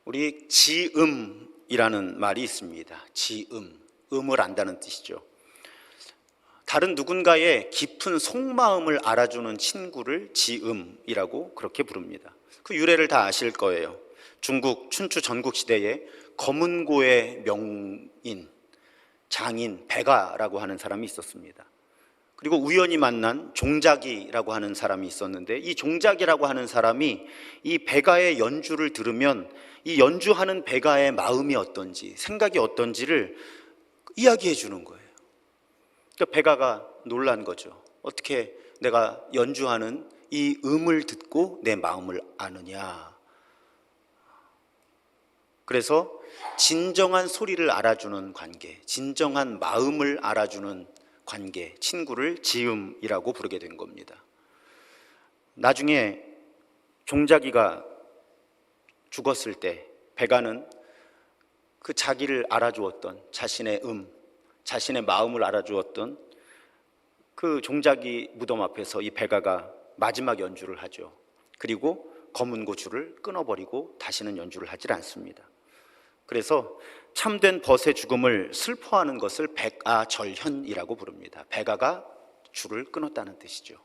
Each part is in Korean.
우리 지음이라는 말이 있습니다. 지음, 음을 안다는 뜻이죠. 다른 누군가의 깊은 속마음을 알아주는 친구를 지음이라고 그렇게 부릅니다. 그 유래를 다 아실 거예요. 중국 춘추 전국시대에 검은고의 명인, 장인 배가라고 하는 사람이 있었습니다. 그리고 우연히 만난 종작이라고 하는 사람이 있었는데, 이 종작이라고 하는 사람이 이 배가의 연주를 들으면 이 연주하는 배가의 마음이 어떤지, 생각이 어떤지를 이야기해 주는 거예요. 그러니까 배가가 놀란 거죠. 어떻게 내가 연주하는 이 음을 듣고 내 마음을 아느냐. 그래서 진정한 소리를 알아주는 관계, 진정한 마음을 알아주는 관계, 친구를 지음이라고 부르게 된 겁니다. 나중에 종자기가 죽었을 때 배가는 그 자기를 알아주었던 자신의 자신의 마음을 알아주었던 그 종자기 무덤 앞에서 이 배가가 마지막 연주를 하죠. 그리고 검은고 줄을 끊어버리고 다시는 연주를 하질 않습니다. 그래서 참된 벗의 죽음을 슬퍼하는 것을 백아절현이라고 부릅니다. 배가가 줄을 끊었다는 뜻이죠.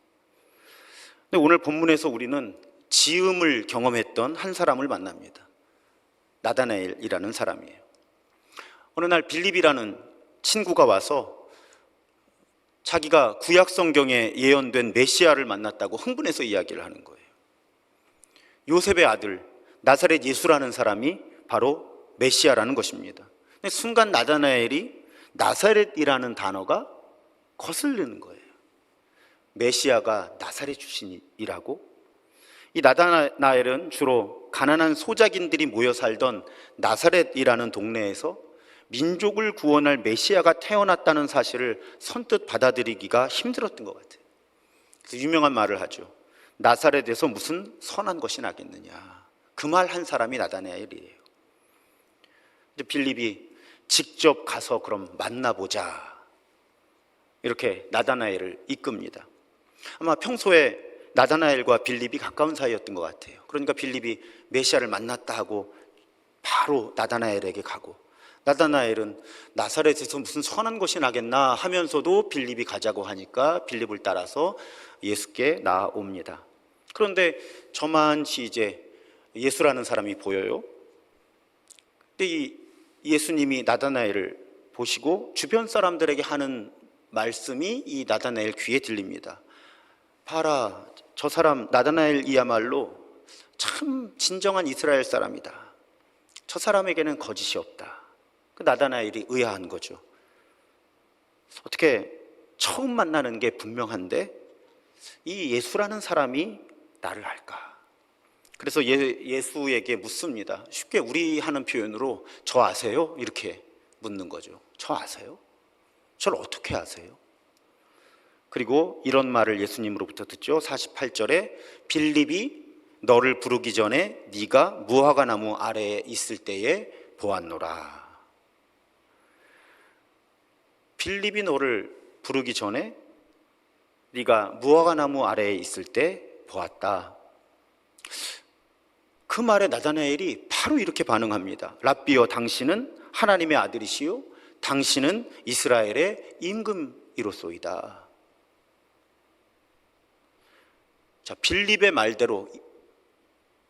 근데 오늘 본문에서 우리는 지음을 경험했던 한 사람을 만납니다. 나다나엘이라는 사람이에요. 어느 날 빌립이라는 친구가 와서 자기가 구약 성경에 예언된 메시아를 만났다고 흥분해서 이야기를 하는 거예요. 요셉의 아들 나사렛 예수라는 사람이 바로 메시아라는 것입니다. 근데 순간 나다나엘이 나사렛이라는 단어가 거슬리는 거예요. 메시아가 나사렛 출신이라고? 이 나다나엘은 주로 가난한 소작인들이 모여 살던 나사렛이라는 동네에서 민족을 구원할 메시아가 태어났다는 사실을 선뜻 받아들이기가 힘들었던 것 같아요. 그래서 유명한 말을 하죠. 나사렛에서 무슨 선한 것이 나겠느냐. 그 말 한 사람이 나다나엘이에요. 이제 빌립이 직접 가서 그럼 만나보자, 이렇게 나다나엘을 이끕니다. 아마 평소에 나다나엘과 빌립이 가까운 사이였던 것 같아요. 그러니까 빌립이 메시아를 만났다 하고 바로 나다나엘에게 가고, 나다나엘은 나사렛에서 무슨 선한 것이 나겠나 하면서도 빌립이 가자고 하니까 빌립을 따라서 예수께 나옵니다. 그런데 저만치 이제 예수라는 사람이 보여요. 근데 이 예수님이 나다나엘을 보시고 주변 사람들에게 하는 말씀이 이 나다나엘 귀에 들립니다. 봐라, 저 사람 나다나엘이야말로 참 진정한 이스라엘 사람이다. 저 사람에게는 거짓이 없다. 그 나다나엘이 의아한 거죠. 어떻게 처음 만나는 게 분명한데 이 예수라는 사람이 나를 알까? 그래서 예수에게 묻습니다. 쉽게 우리 하는 표현으로 저 아세요? 이렇게 묻는 거죠. 저 아세요? 저를 어떻게 아세요? 그리고 이런 말을 예수님으로부터 듣죠. 48절에 빌립이 너를 부르기 전에 네가 무화과 나무 아래에 있을 때에 보았노라. 빌립이 너를 부르기 전에 네가 무화과 나무 아래에 있을 때 보았다. 그 말에 나다나엘이 바로 이렇게 반응합니다. 랍비여, 당신은 하나님의 아들이시요 당신은 이스라엘의 임금이로소이다. 자, 빌립의 말대로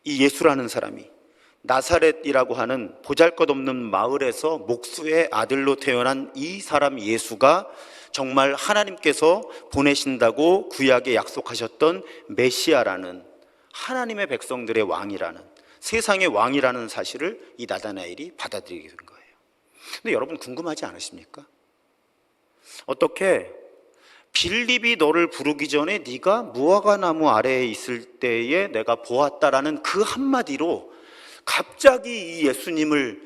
이 예수라는 사람이 나사렛이라고 하는 보잘것없는 마을에서 목수의 아들로 태어난 이 사람 예수가 정말 하나님께서 보내신다고 구약에 약속하셨던 메시아라는, 하나님의 백성들의 왕이라는, 세상의 왕이라는 사실을 이 나다나엘이 받아들이게 된 거예요. 근데 여러분 궁금하지 않으십니까? 어떻게 빌립이 너를 부르기 전에 네가 무화과 나무 아래에 있을 때에 내가 보았다라는 그 한마디로 갑자기 이 예수님을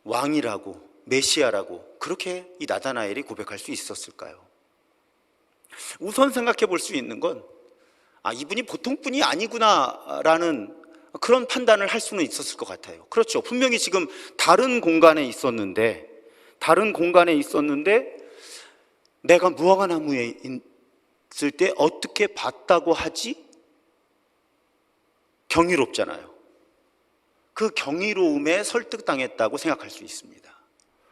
왕이라고, 메시아라고 그렇게 이 나다나엘이 고백할 수 있었을까요? 우선 생각해 볼 수 있는 건 이분이 보통 분이 아니구나라는 그런 판단을 할 수는 있었을 것 같아요. 그렇죠. 분명히 지금 다른 공간에 있었는데 내가 무화과 나무에 있을 때 어떻게 봤다고 하지? 경이롭잖아요. 그 경이로움에 설득당했다고 생각할 수 있습니다.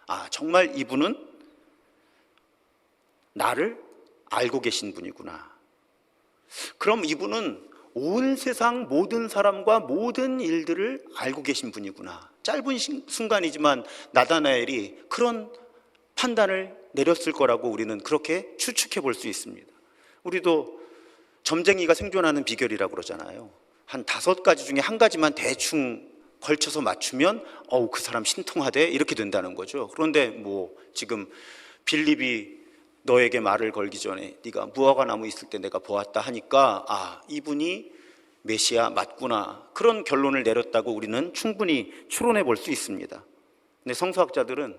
아, 정말 이분은 나를 알고 계신 분이구나. 그럼 이분은 온 세상 모든 사람과 모든 일들을 알고 계신 분이구나. 짧은 순간이지만 나다나엘이 그런 판단을 내렸을 거라고 우리는 그렇게 추측해 볼 수 있습니다. 우리도 점쟁이가 생존하는 비결이라고 그러잖아요. 한 5가지 중에 한 가지만 대충 걸쳐서 맞추면 그 사람 신통하대 이렇게 된다는 거죠. 그런데 뭐 지금 빌립이 너에게 말을 걸기 전에 네가 무화과 나무 있을 때 내가 보았다 하니까 아, 이분이 메시아 맞구나, 그런 결론을 내렸다고 우리는 충분히 추론해 볼 수 있습니다. 근데 성서학자들은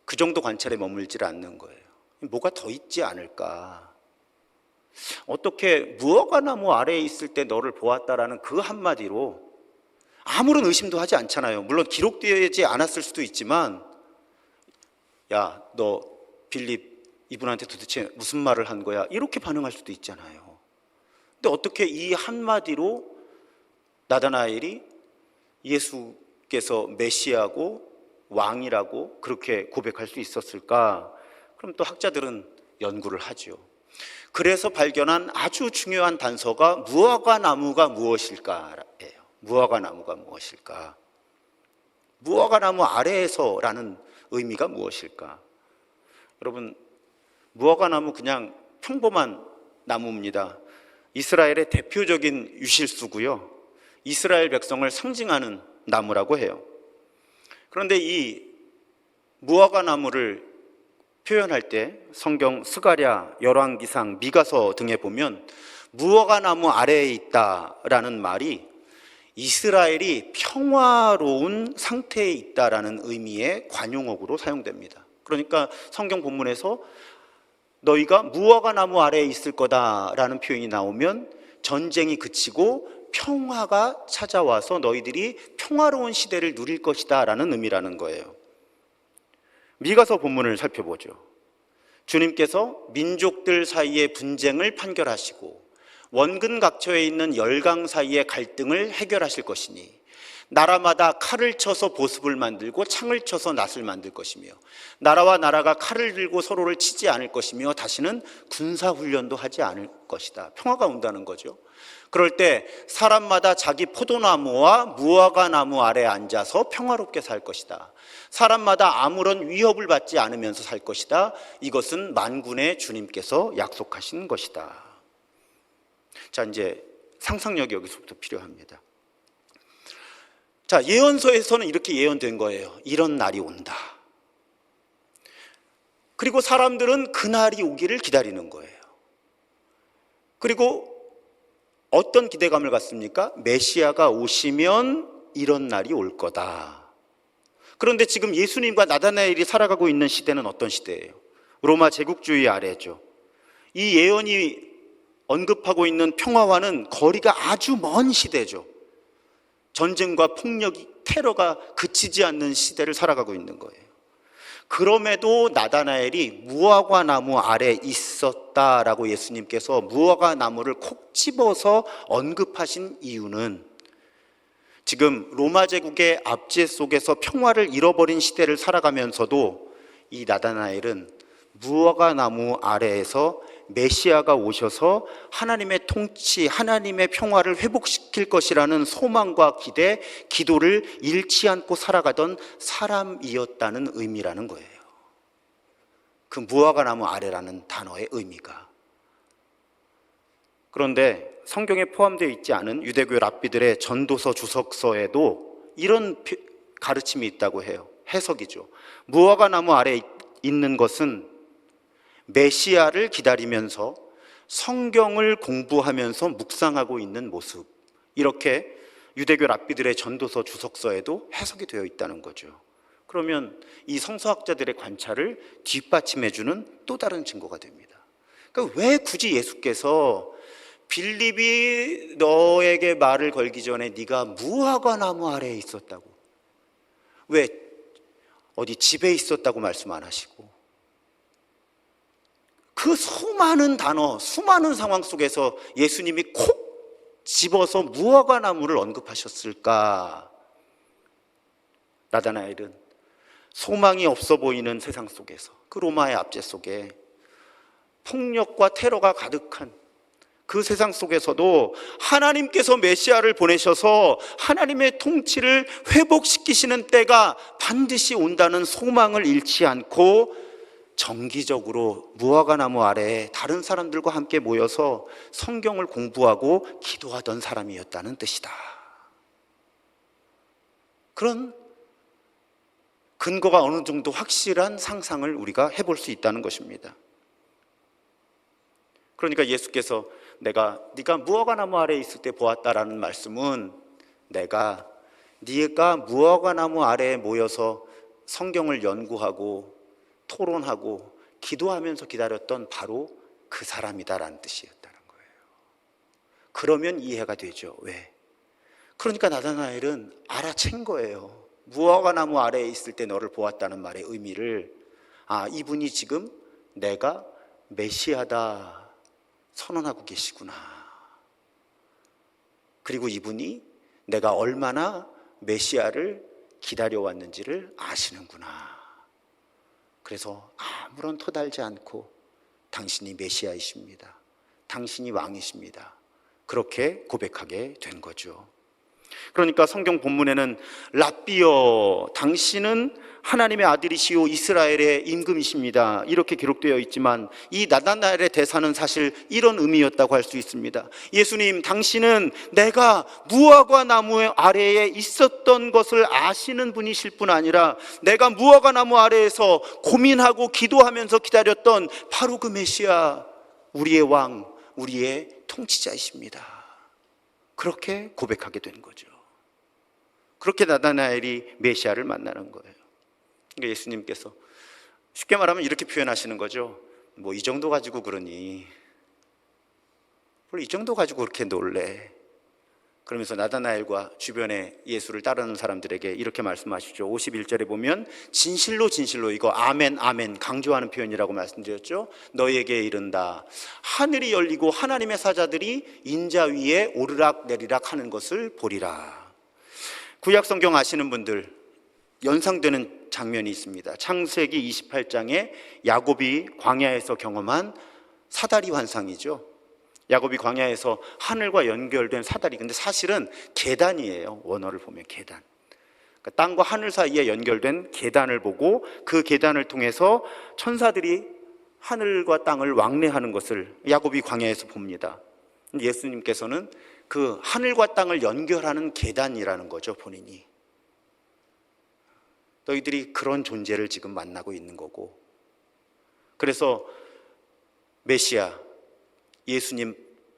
그 정도 관찰에 머물질 않는 거예요. 뭐가 더 있지 않을까? 어떻게 무화과 나무 아래에 있을 때 너를 보았다라는 그 한마디로 아무런 의심도 하지 않잖아요. 물론 기록되지 않았을 수도 있지만, 야, 너 빌립 이분한테 도대체 무슨 말을 한 거야? 이렇게 반응할 수도 있잖아요. 근데 어떻게 이 한마디로 나다나엘이 예수께서 메시아고 왕이라고 그렇게 고백할 수 있었을까? 그럼 또 학자들은 연구를 하죠. 그래서 발견한 아주 중요한 단서가 무화과 나무가 무엇일까예요. 무화과 나무가 무엇일까? 무화과 나무 아래에서라는 의미가 무엇일까? 여러분, 무화과 나무 그냥 평범한 나무입니다. 이스라엘의 대표적인 유실수고요. 이스라엘 백성을 상징하는 나무라고 해요. 그런데 이 무화과 나무를 표현할 때 성경 스가랴, 열왕기상, 미가서 등에 보면 무화과 나무 아래에 있다라는 말이 이스라엘이 평화로운 상태에 있다라는 의미의 관용어구로 사용됩니다. 그러니까 성경 본문에서 너희가 무화과 나무 아래에 있을 거다라는 표현이 나오면 전쟁이 그치고 평화가 찾아와서 너희들이 평화로운 시대를 누릴 것이다 라는 의미라는 거예요. 미가서 본문을 살펴보죠. 주님께서 민족들 사이의 분쟁을 판결하시고 원근각처에 있는 열강 사이의 갈등을 해결하실 것이니 나라마다 칼을 쳐서 보습을 만들고 창을 쳐서 낫을 만들 것이며 나라와 나라가 칼을 들고 서로를 치지 않을 것이며 다시는 군사훈련도 하지 않을 것이다. 평화가 온다는 거죠. 그럴 때 사람마다 자기 포도나무와 무화과 나무 아래 앉아서 평화롭게 살 것이다. 사람마다 아무런 위협을 받지 않으면서 살 것이다. 이것은 만군의 주님께서 약속하신 것이다. 자, 이제 상상력이 여기서부터 필요합니다. 자, 예언서에서는 이렇게 예언된 거예요. 이런 날이 온다. 그리고 사람들은 그 날이 오기를 기다리는 거예요. 그리고 어떤 기대감을 갖습니까? 메시아가 오시면 이런 날이 올 거다. 그런데 지금 예수님과 나다나엘이 살아가고 있는 시대는 어떤 시대예요? 로마 제국주의 아래죠. 이 예언이 언급하고 있는 평화와는 거리가 아주 먼 시대죠. 전쟁과 폭력이, 테러가 그치지 않는 시대를 살아가고 있는 거예요. 그럼에도 나다나엘이 무화과 나무 아래 있었다라고 예수님께서 무화과 나무를 콕 집어서 언급하신 이유는 지금 로마 제국의 압제 속에서 평화를 잃어버린 시대를 살아가면서도 이 나다나엘은 무화과 나무 아래에서 메시아가 오셔서 하나님의 통치, 하나님의 평화를 회복시킬 것이라는 소망과 기대, 기도를 잃지 않고 살아가던 사람이었다는 의미라는 거예요. 그 무화과 나무 아래라는 단어의 의미가. 그런데 성경에 포함되어 있지 않은 유대교 랍비들의 전도서, 주석서에도 이런 가르침이 있다고 해요. 해석이죠. 무화과 나무 아래에 있는 것은 메시아를 기다리면서 성경을 공부하면서 묵상하고 있는 모습, 이렇게 유대교 랍비들의 전도서, 주석서에도 해석이 되어 있다는 거죠. 그러면 이 성서학자들의 관찰을 뒷받침해주는 또 다른 증거가 됩니다. 그러니까 왜 굳이 예수께서 빌립이 너에게 말을 걸기 전에 네가 무화과 나무 아래에 있었다고, 왜 어디 집에 있었다고 말씀 안 하시고 그 수많은 단어, 수많은 상황 속에서 예수님이 콕 집어서 무화과 나무를 언급하셨을까? 나다나엘은 소망이 없어 보이는 세상 속에서, 그 로마의 압제 속에 폭력과 테러가 가득한 그 세상 속에서도 하나님께서 메시아를 보내셔서 하나님의 통치를 회복시키시는 때가 반드시 온다는 소망을 잃지 않고 정기적으로 무화과 나무 아래에 다른 사람들과 함께 모여서 성경을 공부하고 기도하던 사람이었다는 뜻이다. 그런 근거가 어느 정도 확실한 상상을 우리가 해볼 수 있다는 것입니다. 그러니까 예수께서 네가 무화과 나무 아래에 있을 때 보았다라는 말씀은 네가 무화과 나무 아래에 모여서 성경을 연구하고 토론하고 기도하면서 기다렸던 바로 그 사람이다라는 뜻이었다는 거예요. 그러면 이해가 되죠. 왜? 그러니까 나다나엘은 알아챈 거예요. 무화과 나무 아래에 있을 때 너를 보았다는 말의 의미를, 이분이 지금 내가 메시아다 선언하고 계시구나. 그리고 이분이 내가 얼마나 메시아를 기다려왔는지를 아시는구나. 그래서 아무런 토달지 않고 당신이 메시아이십니다, 당신이 왕이십니다, 그렇게 고백하게 된 거죠. 그러니까 성경 본문에는 랍비여, 당신은 하나님의 아들이시오 이스라엘의 임금이십니다, 이렇게 기록되어 있지만 이 나다나엘의 대사는 사실 이런 의미였다고 할 수 있습니다. 예수님, 당신은 내가 무화과 나무 아래에 있었던 것을 아시는 분이실 뿐 아니라 내가 무화과 나무 아래에서 고민하고 기도하면서 기다렸던 바로 그 메시아, 우리의 왕, 우리의 통치자이십니다. 그렇게 고백하게 된 거죠. 그렇게 나다나엘이 메시아를 만나는 거예요. 그러니까 예수님께서 쉽게 말하면 이렇게 표현하시는 거죠. 뭐 이 정도 가지고 그러니, 뭘 이 정도 가지고 그렇게 놀래. 그러면서 나다나엘과 주변에 예수를 따르는 사람들에게 이렇게 말씀하시죠. 51절에 보면 진실로 진실로, 이거 아멘 아멘 강조하는 표현이라고 말씀드렸죠. 너희에게 이른다, 하늘이 열리고 하나님의 사자들이 인자 위에 오르락 내리락 하는 것을 보리라. 구약 성경 아시는 분들 연상되는 장면이 있습니다. 창세기 28장에 야곱이 광야에서 경험한 사다리 환상이죠. 야곱이 광야에서 하늘과 연결된 사다리, 근데 사실은 계단이에요. 원어를 보면 계단, 그러니까 땅과 하늘 사이에 연결된 계단을 보고 그 계단을 통해서 천사들이 하늘과 땅을 왕래하는 것을 야곱이 광야에서 봅니다. 예수님께서는 그 하늘과 땅을 연결하는 계단이라는 거죠. 본인이, 너희들이 그런 존재를 지금 만나고 있는 거고, 그래서 메시아 예수님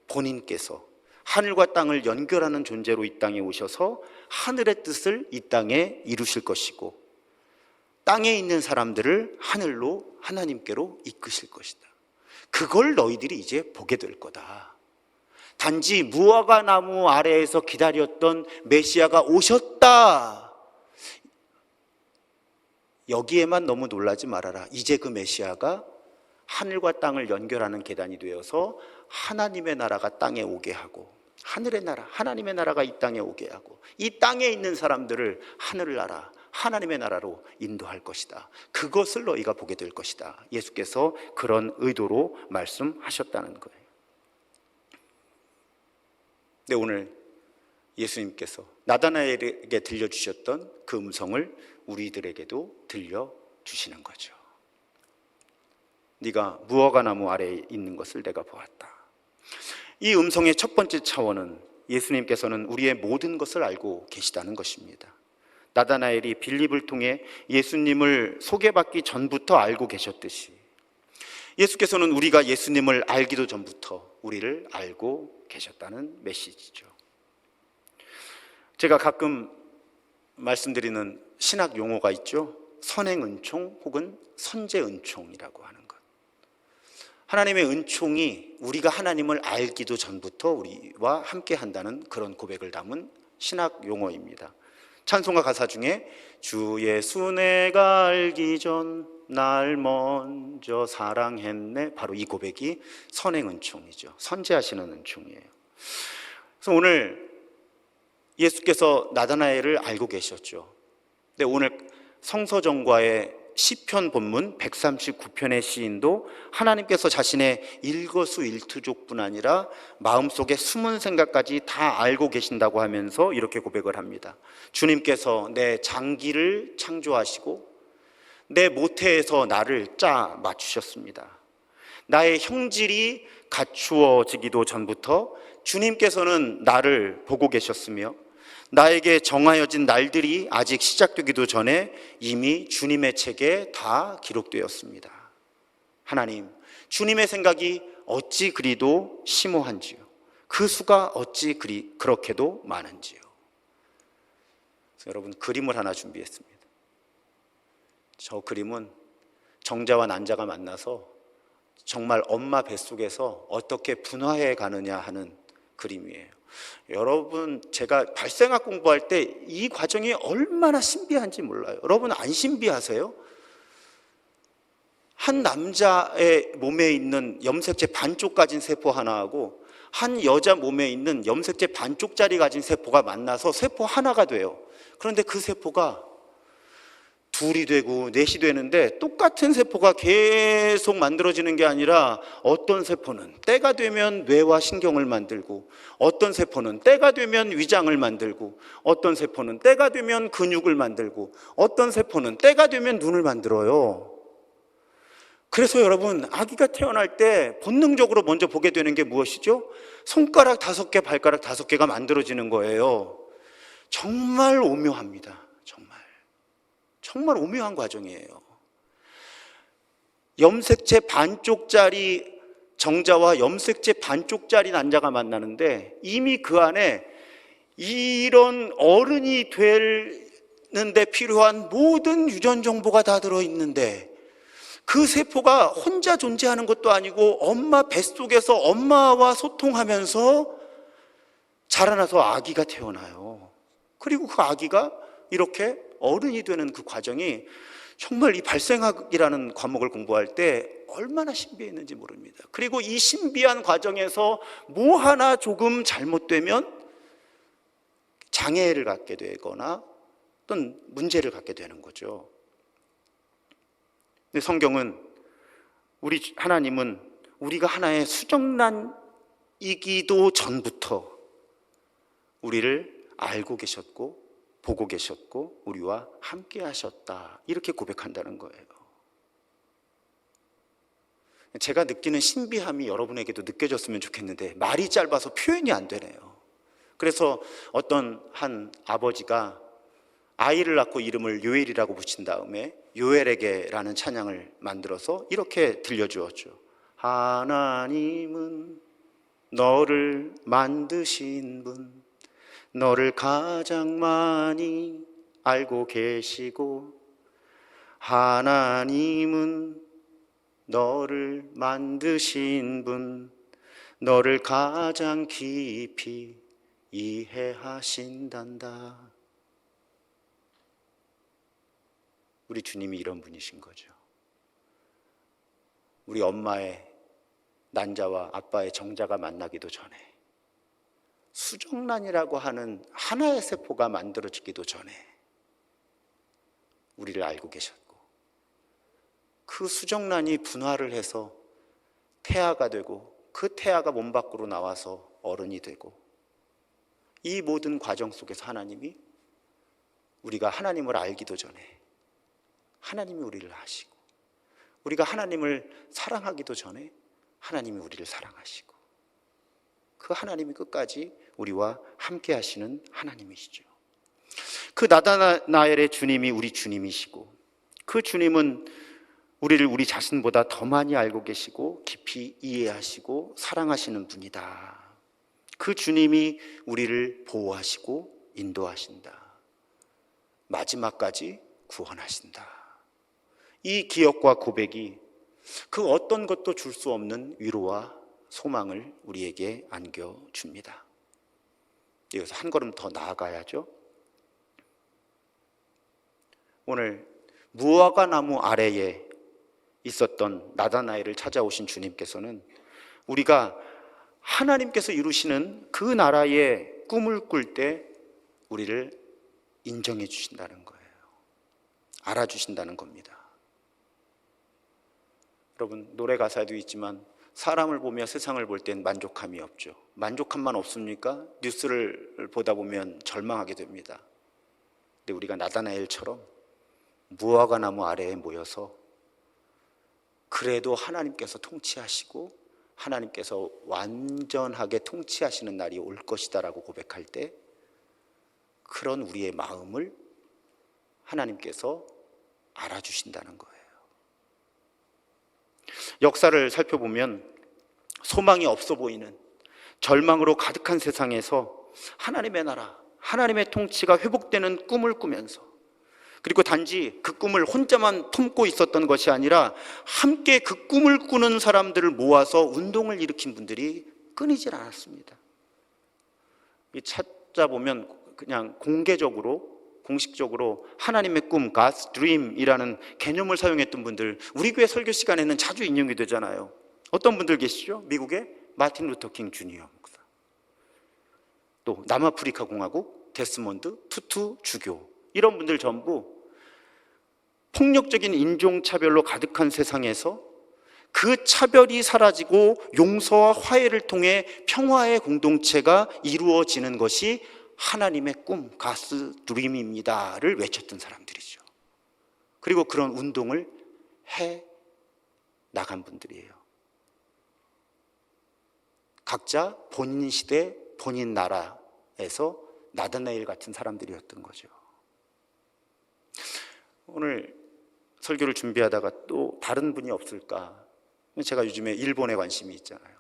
본인께서 하늘과 땅을 연결하는 존재로 이 땅에 오셔서 하늘의 뜻을 이 땅에 이루실 것이고 땅에 있는 사람들을 하늘로, 하나님께로 이끄실 것이다. 그걸 너희들이 이제 보게 될 거다. 단지 무화과 나무 아래에서 기다렸던 메시아가 오셨다, 여기에만 너무 놀라지 말아라. 이제 그 메시아가 하늘과 땅을 연결하는 계단이 되어서 하나님의 나라가 땅에 오게 하고, 하늘의 나라, 하나님의 나라가 이 땅에 오게 하고, 이 땅에 있는 사람들을 하늘을 나라, 하나님의 나라로 인도할 것이다. 그것을 너희가 보게 될 것이다. 예수께서 그런 의도로 말씀하셨다는 거예요. 근데 오늘 예수님께서 나다나엘에게 들려주셨던 그 음성을 우리들에게도 들려주시는 거죠. 네가 무화과 나무 아래에 있는 것을 내가 보았다. 이 음성의 첫 번째 차원은 예수님께서는 우리의 모든 것을 알고 계시다는 것입니다. 나다나엘이 빌립을 통해 예수님을 소개받기 전부터 알고 계셨듯이 예수께서는 우리가 예수님을 알기도 전부터 우리를 알고 계셨다는 메시지죠. 제가 가끔 말씀드리는 신학 용어가 있죠. 선행은총 혹은 선제은총이라고 하는 것. 하나님의 은총이 우리가 하나님을 알기도 전부터 우리와 함께 한다는 그런 고백을 담은 신학 용어입니다. 찬송가 가사 중에 주 예수 내가 알기 전 날 먼저 사랑했네, 바로 이 고백이 선행은총이죠. 선제하시는 은총이에요. 그래서 오늘 예수께서 나다나엘을 알고 계셨죠. 근데 오늘 성서정과의 시편 본문 139편의 시인도 하나님께서 자신의 일거수일투족뿐 아니라 마음속에 숨은 생각까지 다 알고 계신다고 하면서 이렇게 고백을 합니다. 주님께서 내 장기를 창조하시고 내 모태에서 나를 짜 맞추셨습니다. 나의 형질이 갖추어지기도 전부터 주님께서는 나를 보고 계셨으며 나에게 정하여진 날들이 아직 시작되기도 전에 이미 주님의 책에 다 기록되었습니다. 하나님, 주님의 생각이 어찌 그리도 심오한지요, 그 수가 어찌 그렇게도 많은지요. 그래서 여러분, 그림을 하나 준비했습니다. 저 그림은 정자와 난자가 만나서 정말 엄마 뱃속에서 어떻게 분화해 가느냐 하는 그림이에요. 여러분, 제가 발생학 공부할 때 이 과정이 얼마나 신비한지 몰라요. 여러분, 안 신비하세요? 한 남자의 몸에 있는 염색체 반쪽 가진 세포 하나하고 한 여자 몸에 있는 염색체 반쪽짜리 가진 세포가 만나서 세포 하나가 돼요. 그런데 그 세포가 둘이 되고 넷이 되는데 똑같은 세포가 계속 만들어지는 게 아니라 어떤 세포는 때가 되면 뇌와 신경을 만들고, 어떤 세포는 때가 되면 위장을 만들고, 어떤 세포는 때가 되면 근육을 만들고, 어떤 세포는 때가 되면 눈을 만들어요. 그래서 여러분, 아기가 태어날 때 본능적으로 먼저 보게 되는 게 무엇이죠? 손가락 5개, 발가락 5개가 만들어지는 거예요. 정말 오묘합니다. 정말 오묘한 과정이에요. 염색체 반쪽짜리 정자와 염색체 반쪽짜리 난자가 만나는데 이미 그 안에 이런 어른이 되는데 필요한 모든 유전 정보가 다 들어있는데, 그 세포가 혼자 존재하는 것도 아니고 엄마 뱃속에서 엄마와 소통하면서 자라나서 아기가 태어나요. 그리고 그 아기가 이렇게 어른이 되는 그 과정이 정말 이 발생학이라는 과목을 공부할 때 얼마나 신비했는지 모릅니다. 그리고 이 신비한 과정에서 뭐 하나 조금 잘못되면 장애를 갖게 되거나 어떤 문제를 갖게 되는 거죠. 근데 성경은, 하나님은 우리가 하나의 수정란이기도 전부터 우리를 알고 계셨고 보고 계셨고 우리와 함께 하셨다, 이렇게 고백한다는 거예요. 제가 느끼는 신비함이 여러분에게도 느껴졌으면 좋겠는데 말이 짧아서 표현이 안 되네요. 그래서 어떤 한 아버지가 아이를 낳고 이름을 요엘이라고 붙인 다음에 요엘에게라는 찬양을 만들어서 이렇게 들려주었죠. 하나님은 너를 만드신 분, 너를 가장 많이 알고 계시고, 하나님은 너를 만드신 분, 너를 가장 깊이 이해하신단다. 우리 주님이 이런 분이신 거죠. 우리 엄마의 난자와 아빠의 정자가 만나기도 전에, 수정란이라고 하는 하나의 세포가 만들어지기도 전에 우리를 알고 계셨고, 그 수정란이 분화를 해서 태아가 되고 그 태아가 몸 밖으로 나와서 어른이 되고, 이 모든 과정 속에서 하나님이, 우리가 하나님을 알기도 전에 하나님이 우리를 아시고, 우리가 하나님을 사랑하기도 전에 하나님이 우리를 사랑하시고, 그 하나님이 끝까지 우리와 함께 하시는 하나님이시죠. 그 나다나엘의 주님이 우리 주님이시고, 그 주님은 우리를 우리 자신보다 더 많이 알고 계시고 깊이 이해하시고 사랑하시는 분이다. 그 주님이 우리를 보호하시고 인도하신다. 마지막까지 구원하신다. 이 기억과 고백이 그 어떤 것도 줄 수 없는 위로와 소망을 우리에게 안겨줍니다. 여기서 한 걸음 더 나아가야죠. 오늘 무화과 나무 아래에 있었던 나다나엘을 찾아오신 주님께서는 우리가 하나님께서 이루시는 그 나라의 꿈을 꿀 때 우리를 인정해 주신다는 거예요. 알아주신다는 겁니다. 여러분, 노래 가사에도 있지만 사람을 보며 세상을 볼 땐 만족함이 없죠. 만족함만 없습니까? 뉴스를 보다 보면 절망하게 됩니다. 근데 우리가 나다나엘처럼 무화과 나무 아래에 모여서 그래도 하나님께서 통치하시고 하나님께서 완전하게 통치하시는 날이 올 것이다라고 고백할 때 그런 우리의 마음을 하나님께서 알아주신다는 거예요. 역사를 살펴보면 소망이 없어 보이는 절망으로 가득한 세상에서 하나님의 나라, 하나님의 통치가 회복되는 꿈을 꾸면서, 그리고 단지 그 꿈을 혼자만 품고 있었던 것이 아니라 함께 그 꿈을 꾸는 사람들을 모아서 운동을 일으킨 분들이 끊이질 않았습니다. 찾아보면 그냥 공식적으로 하나님의 꿈, God's Dream이라는 개념을 사용했던 분들, 우리 교회 설교 시간에는 자주 인용이 되잖아요. 어떤 분들 계시죠? 미국의 마틴 루터 킹 주니어 목사, 또 남아프리카 공화국 데스몬드 투투 주교, 이런 분들 전부 폭력적인 인종차별로 가득한 세상에서 그 차별이 사라지고 용서와 화해를 통해 평화의 공동체가 이루어지는 것이 하나님의 꿈, 가스 드림입니다를 외쳤던 사람들이죠. 그리고 그런 운동을 해 나간 분들이에요. 각자 본인 시대, 본인 나라에서 나다나엘 같은 사람들이었던 거죠. 오늘 설교를 준비하다가 또 다른 분이 없을까? 제가 요즘에 일본에 관심이 있잖아요.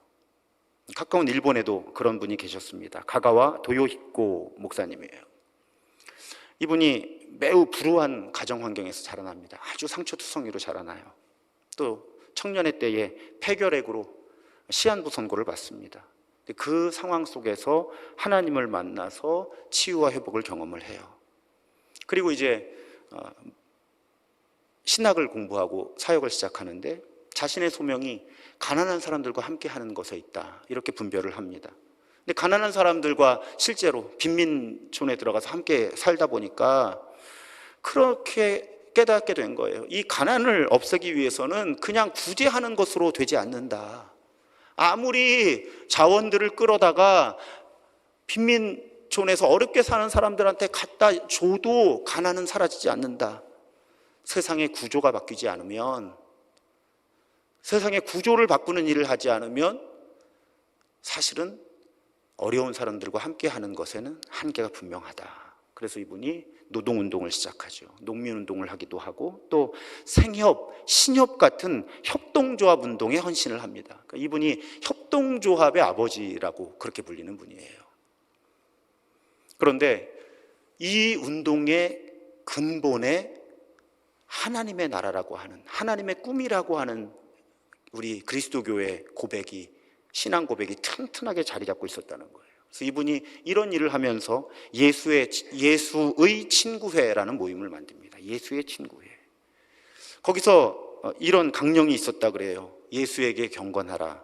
가까운 일본에도 그런 분이 계셨습니다. 가가와 도요히코 목사님이에요. 이분이 매우 불우한 가정 환경에서 자라납니다. 아주 상처투성이로 자라나요. 또 청년의 때에 폐결핵으로 시한부 선고를 받습니다. 그 상황 속에서 하나님을 만나서 치유와 회복을 경험을 해요. 그리고 이제 신학을 공부하고 사역을 시작하는데 자신의 소명이 가난한 사람들과 함께 하는 것에 있다, 이렇게 분별을 합니다. 근데 가난한 사람들과 실제로 빈민촌에 들어가서 함께 살다 보니까 그렇게 깨닫게 된 거예요. 이 가난을 없애기 위해서는 그냥 구제하는 것으로 되지 않는다. 아무리 자원들을 끌어다가 빈민촌에서 어렵게 사는 사람들한테 갖다 줘도 가난은 사라지지 않는다. 세상의 구조가 바뀌지 않으면, 세상의 구조를 바꾸는 일을 하지 않으면 사실은 어려운 사람들과 함께 하는 것에는 한계가 분명하다. 그래서 이분이 노동운동을 시작하죠. 농민운동을 하기도 하고 또 생협, 신협 같은 협동조합 운동에 헌신을 합니다. 그러니까 이분이 협동조합의 아버지라고 그렇게 불리는 분이에요. 그런데 이 운동의 근본에 하나님의 나라라고 하는, 하나님의 꿈이라고 하는 우리 그리스도교의 고백이, 신앙 고백이 튼튼하게 자리 잡고 있었다는 거예요. 그래서 이분이 이런 일을 하면서 예수의 친구회라는 모임을 만듭니다. 예수의 친구회. 거기서 이런 강령이 있었다 그래요. 예수에게 경건하라.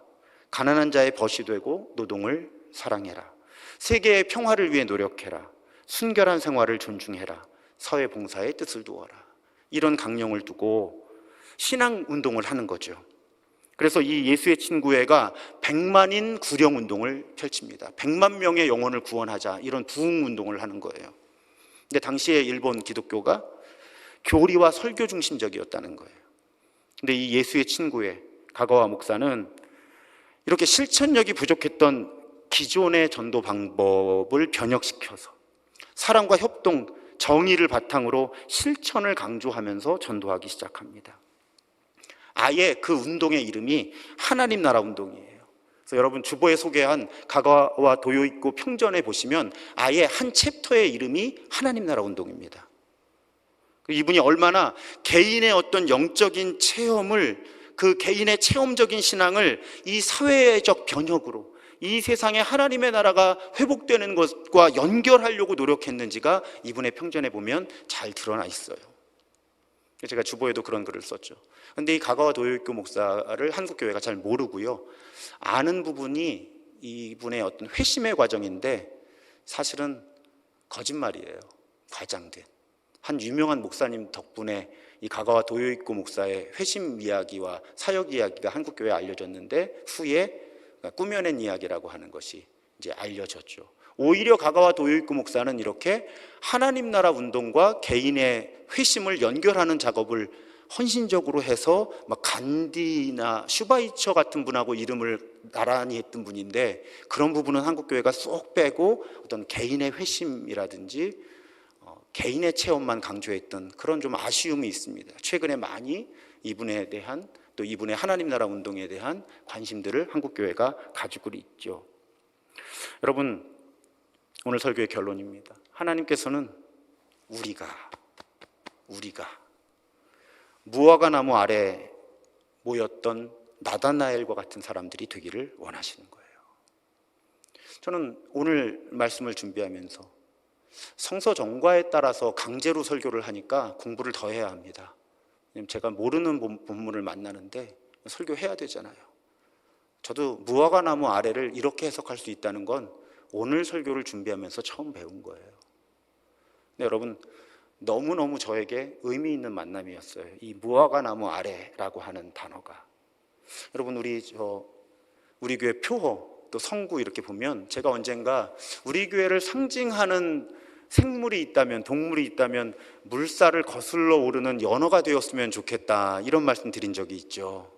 가난한 자의 벗이 되고 노동을 사랑해라. 세계의 평화를 위해 노력해라. 순결한 생활을 존중해라. 사회 봉사의 뜻을 두어라. 이런 강령을 두고 신앙 운동을 하는 거죠. 그래서 이 예수의 친구회가 100만인 구령 운동을 펼칩니다. 100만 명의 영혼을 구원하자, 이런 부흥 운동을 하는 거예요. 근데 당시에 일본 기독교가 교리와 설교 중심적이었다는 거예요. 근데 이 예수의 친구회 가가와 목사는 이렇게 실천력이 부족했던 기존의 전도 방법을 변혁시켜서 사랑과 협동, 정의를 바탕으로 실천을 강조하면서 전도하기 시작합니다. 아예 그 운동의 이름이 하나님 나라 운동이에요. 그래서 여러분 주보에 소개한 가가와 도요있고 평전에 보시면 아예 한 챕터의 이름이 하나님 나라 운동입니다. 이분이 얼마나 개인의 어떤 영적인 체험을, 그 개인의 체험적인 신앙을 이 사회적 변혁으로, 이 세상에 하나님의 나라가 회복되는 것과 연결하려고 노력했는지가 이분의 평전에 보면 잘 드러나 있어요. 제가 주보에도 그런 글을 썼죠. 근데 이 가가와 도요익교 목사를 한국교회가 잘 모르고요. 아는 부분이 이분의 어떤 회심의 과정인데 사실은 거짓말이에요. 과장된. 한 유명한 목사님 덕분에 이 가가와 도요이코 목사의 회심 이야기와 사역 이야기가 한국교회에 알려졌는데 후에 꾸며낸 이야기라고 하는 것이 이제 알려졌죠. 오히려 가가와 도요이코 목사는 이렇게 하나님 나라 운동과 개인의 회심을 연결하는 작업을 헌신적으로 해서 막 간디나 슈바이처 같은 분하고 이름을 나란히 했던 분인데, 그런 부분은 한국교회가 쏙 빼고 어떤 개인의 회심이라든지 개인의 체험만 강조했던 그런 좀 아쉬움이 있습니다. 최근에 많이 이분에 대한, 또 이분의 하나님 나라 운동에 대한 관심들을 한국교회가 가지고 있죠. 여러분, 오늘 설교의 결론입니다. 하나님께서는 우리가 무화과 나무 아래 모였던 나다나엘과 같은 사람들이 되기를 원하시는 거예요. 저는 오늘 말씀을 준비하면서 성서 정과에 따라서 강제로 설교를 하니까 공부를 더 해야 합니다. 왜냐면 제가 모르는 본문을 만나는데 설교해야 되잖아요. 저도 무화과 나무 아래를 이렇게 해석할 수 있다는 건 오늘 설교를 준비하면서 처음 배운 거예요. 근데 여러분, 너무너무 저에게 의미 있는 만남이었어요. 이 무화과 나무 아래라고 하는 단어가. 여러분, 우리 교회 표어 또 성구 이렇게 보면, 제가 언젠가 우리 교회를 상징하는 생물이 있다면, 동물이 있다면 물살을 거슬러 오르는 연어가 되었으면 좋겠다, 이런 말씀 드린 적이 있죠.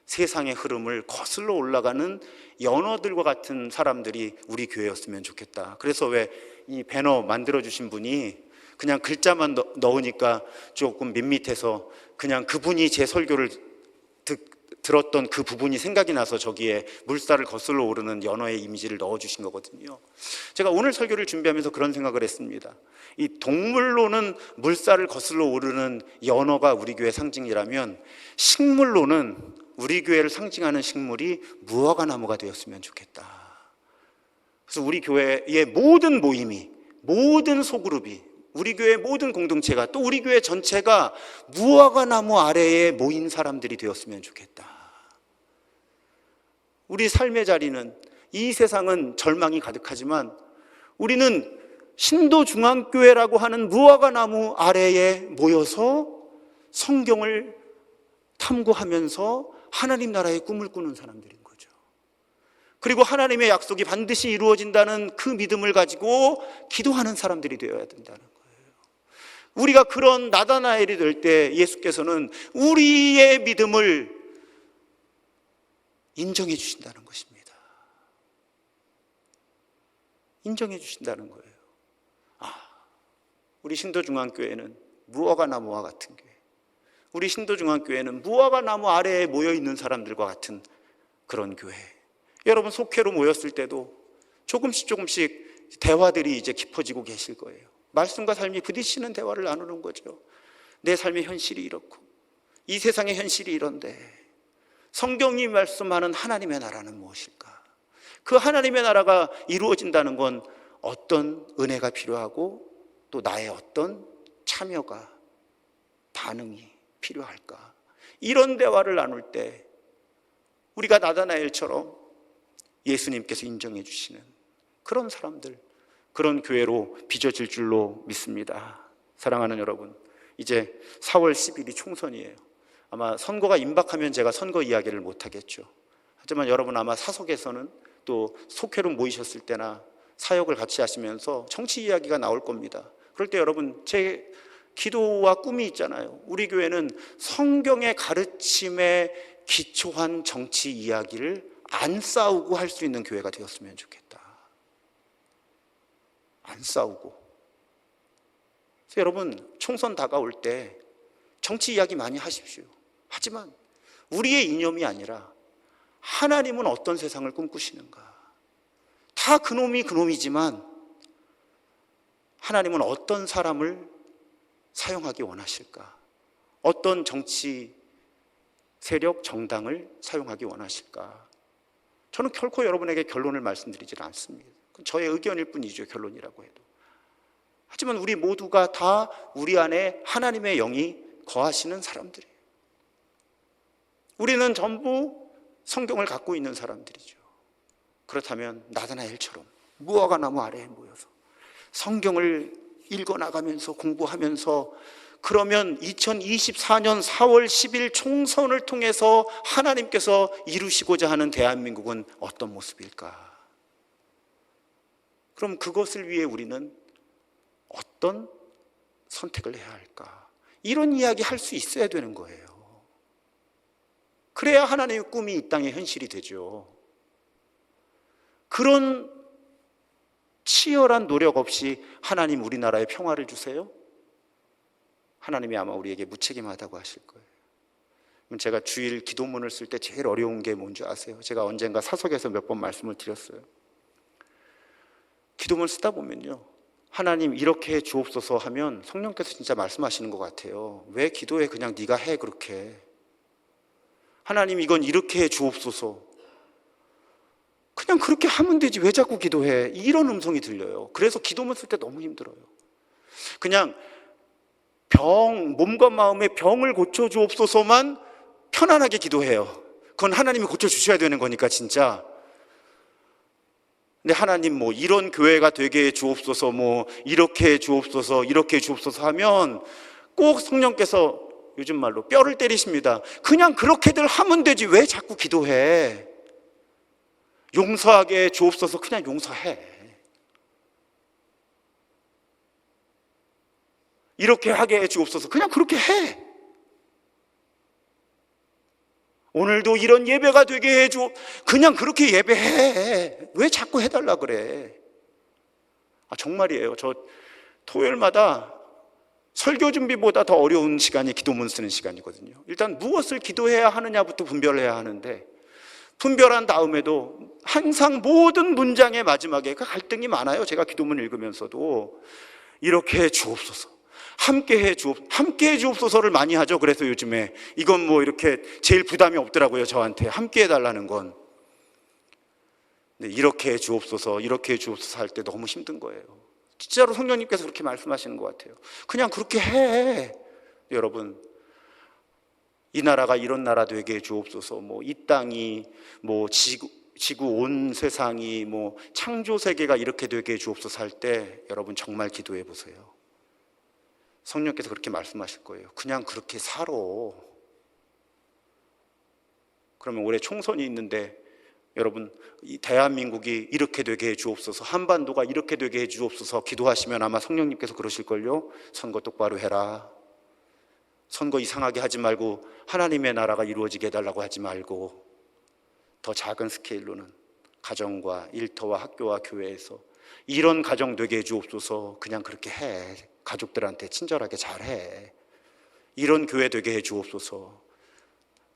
세상의 흐름을 거슬러 올라가는 연어들과 같은 사람들이 우리 교회였으면 좋겠다. 그래서 왜 이 배너 만들어주신 분이 그냥 글자만 넣으니까 조금 밋밋해서 그냥 그분이 제 설교를 들었던 그 부분이 생각이 나서 저기에 물살을 거슬러 오르는 연어의 이미지를 넣어주신 거거든요. 제가 오늘 설교를 준비하면서 그런 생각을 했습니다. 이 동물로는 물살을 거슬러 오르는 연어가 우리 교회 상징이라면, 식물로는 우리 교회를 상징하는 식물이 무화과 나무가 되었으면 좋겠다. 그래서 우리 교회의 모든 모임이, 모든 소그룹이, 우리 교회 모든 공동체가, 또 우리 교회 전체가 무화과 나무 아래에 모인 사람들이 되었으면 좋겠다. 우리 삶의 자리는, 이 세상은 절망이 가득하지만 우리는 신도중앙교회라고 하는 무화과 나무 아래에 모여서 성경을 탐구하면서 하나님 나라의 꿈을 꾸는 사람들인 거죠. 그리고 하나님의 약속이 반드시 이루어진다는 그 믿음을 가지고 기도하는 사람들이 되어야 된다는 거예요. 우리가 그런 나다나엘이 될 때 예수께서는 우리의 믿음을 인정해 주신다는 것입니다. 인정해 주신다는 거예요. 우리 신도중앙교회는 무화과 나무와 같은 교회, 우리 신도중앙교회는 무화과 나무 아래에 모여있는 사람들과 같은 그런 교회. 여러분, 속회로 모였을 때도 조금씩 대화들이 이제 깊어지고 계실 거예요. 말씀과 삶이 부딪히는 대화를 나누는 거죠. 내 삶의 현실이 이렇고 이 세상의 현실이 이런데 성경이 말씀하는 하나님의 나라는 무엇일까? 그 하나님의 나라가 이루어진다는 건 어떤 은혜가 필요하고 또 나의 어떤 참여가, 반응이 필요할까? 이런 대화를 나눌 때 우리가 나다나엘처럼 예수님께서 인정해 주시는 그런 사람들, 그런 교회로 빚어질 줄로 믿습니다. 사랑하는 여러분, 이제 4월 10일이 총선이에요. 아마 선거가 임박하면 제가 선거 이야기를 못하겠죠. 하지만 여러분, 아마 사석에서는 또 속회로 모이셨을 때나 사역을 같이 하시면서 정치 이야기가 나올 겁니다. 그럴 때 여러분, 제 기도와 꿈이 있잖아요. 우리 교회는 성경의 가르침에 기초한 정치 이야기를 안 싸우고 할 수 있는 교회가 되었으면 좋겠다. 안 싸우고. 그래서 여러분, 총선 다가올 때 정치 이야기 많이 하십시오. 하지만 우리의 이념이 아니라 하나님은 어떤 세상을 꿈꾸시는가? 다 그놈이 그놈이지만 하나님은 어떤 사람을 사용하기 원하실까? 어떤 정치 세력, 정당을 사용하기 원하실까? 저는 결코 여러분에게 결론을 말씀드리질 않습니다. 저의 의견일 뿐이죠, 결론이라고 해도. 하지만 우리 모두가 다 우리 안에 하나님의 영이 거하시는 사람들이에요. 우리는 전부 성경을 갖고 있는 사람들이죠. 그렇다면 나다나엘처럼 무화과 나무 아래에 모여서 성경을 읽어나가면서 공부하면서, 그러면 2024년 4월 10일 총선을 통해서 하나님께서 이루시고자 하는 대한민국은 어떤 모습일까? 그럼 그것을 위해 우리는 어떤 선택을 해야 할까? 이런 이야기 할 수 있어야 되는 거예요. 그래야 하나님의 꿈이 이 땅에 현실이 되죠. 그런 치열한 노력 없이 하나님 우리나라에 평화를 주세요? 하나님이 아마 우리에게 무책임하다고 하실 거예요. 제가 주일 기도문을 쓸 때 제일 어려운 게 뭔지 아세요? 제가 언젠가 사석에서 몇 번 말씀을 드렸어요. 기도문 쓰다 보면요, 하나님 이렇게 해 주옵소서 하면 성령께서 진짜 말씀하시는 것 같아요. 왜 기도해? 그냥 네가 해. 그렇게. 하나님 이건 이렇게 해 주옵소서. 그냥 그렇게 하면 되지 왜 자꾸 기도해? 이런 음성이 들려요. 그래서 기도문 쓸 때 너무 힘들어요. 그냥 몸과 마음의 병을 고쳐주옵소서만 편안하게 기도해요. 그건 하나님이 고쳐주셔야 되는 거니까 진짜. 근데 하나님 뭐 이런 교회가 되게 해 주옵소서, 뭐 이렇게 해 주옵소서, 이렇게 해 주옵소서 하면 꼭 성령께서 요즘 말로 뼈를 때리십니다. 그냥 그렇게들 하면 되지 왜 자꾸 기도해? 용서하게 해 주옵소서. 그냥 용서해. 이렇게 하게 해 주옵소서. 그냥 그렇게 해. 오늘도 이런 예배가 되게 해 주. 그냥 그렇게 예배해. 왜 자꾸 해달라 그래? 정말이에요. 저 토요일마다 설교 준비보다 더 어려운 시간이 기도문 쓰는 시간이거든요. 일단 무엇을 기도해야 하느냐부터 분별해야 하는데, 분별한 다음에도 항상 모든 문장의 마지막에 갈등이 많아요. 제가 기도문 읽으면서도 이렇게 해 주옵소서, 함께 해 주옵소서를 많이 하죠. 그래서 요즘에 이건 뭐 이렇게 제일 부담이 없더라고요. 저한테 함께 해달라는 건. 근데 이렇게 해 주옵소서, 이렇게 해 주옵소서 할 때 너무 힘든 거예요. 진짜로 성령님께서 그렇게 말씀하시는 것 같아요. 그냥 그렇게 해. 여러분, 이 나라가 이런 나라 되게 해 주옵소서, 뭐 이 땅이, 뭐 지구 온 세상이, 뭐 창조 세계가 이렇게 되게 해 주옵소서 할 때 여러분 정말 기도해 보세요. 성령께서 그렇게 말씀하실 거예요. 그냥 그렇게 살아. 그러면 올해 총선이 있는데 여러분, 이 대한민국이 이렇게 되게 해 주옵소서, 한반도가 이렇게 되게 해 주옵소서 기도하시면 아마 성령님께서 그러실걸요. 선거 똑바로 해라. 선거 이상하게 하지 말고 하나님의 나라가 이루어지게 해달라고 하지 말고 더 작은 스케일로는 가정과 일터와 학교와 교회에서 이런 가정 되게 해 주옵소서. 그냥 그렇게 해. 가족들한테 친절하게 잘해. 이런 교회 되게 해 주옵소서.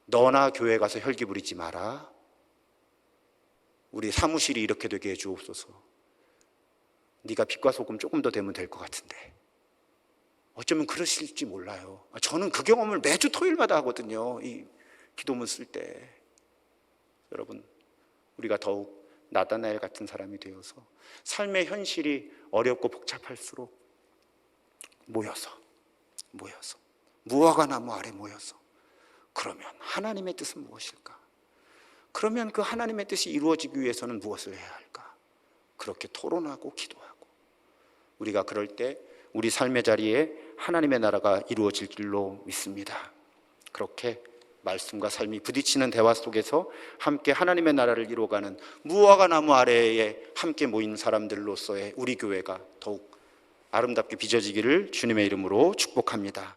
너나 교회 가서 혈기 부리지 마라. 우리 사무실이 이렇게 되게 해 주옵소서. 네가 빛과 소금 조금 더 되면 될 것 같은데. 어쩌면 그러실지 몰라요. 저는 그 경험을 매주 토요일마다 하거든요. 이 기도문 쓸 때. 여러분, 우리가 더욱 나다나엘 같은 사람이 되어서 삶의 현실이 어렵고 복잡할수록 모여서 무화과 나무 아래 모여서, 그러면 하나님의 뜻은 무엇일까? 그러면 그 하나님의 뜻이 이루어지기 위해서는 무엇을 해야 할까? 그렇게 토론하고 기도하고, 우리가 그럴 때 우리 삶의 자리에 하나님의 나라가 이루어질 줄로 믿습니다. 그렇게 말씀과 삶이 부딪히는 대화 속에서 함께 하나님의 나라를 이루어가는 무화과 나무 아래에 함께 모인 사람들로서의 우리 교회가 더욱 아름답게 빚어지기를 주님의 이름으로 축복합니다.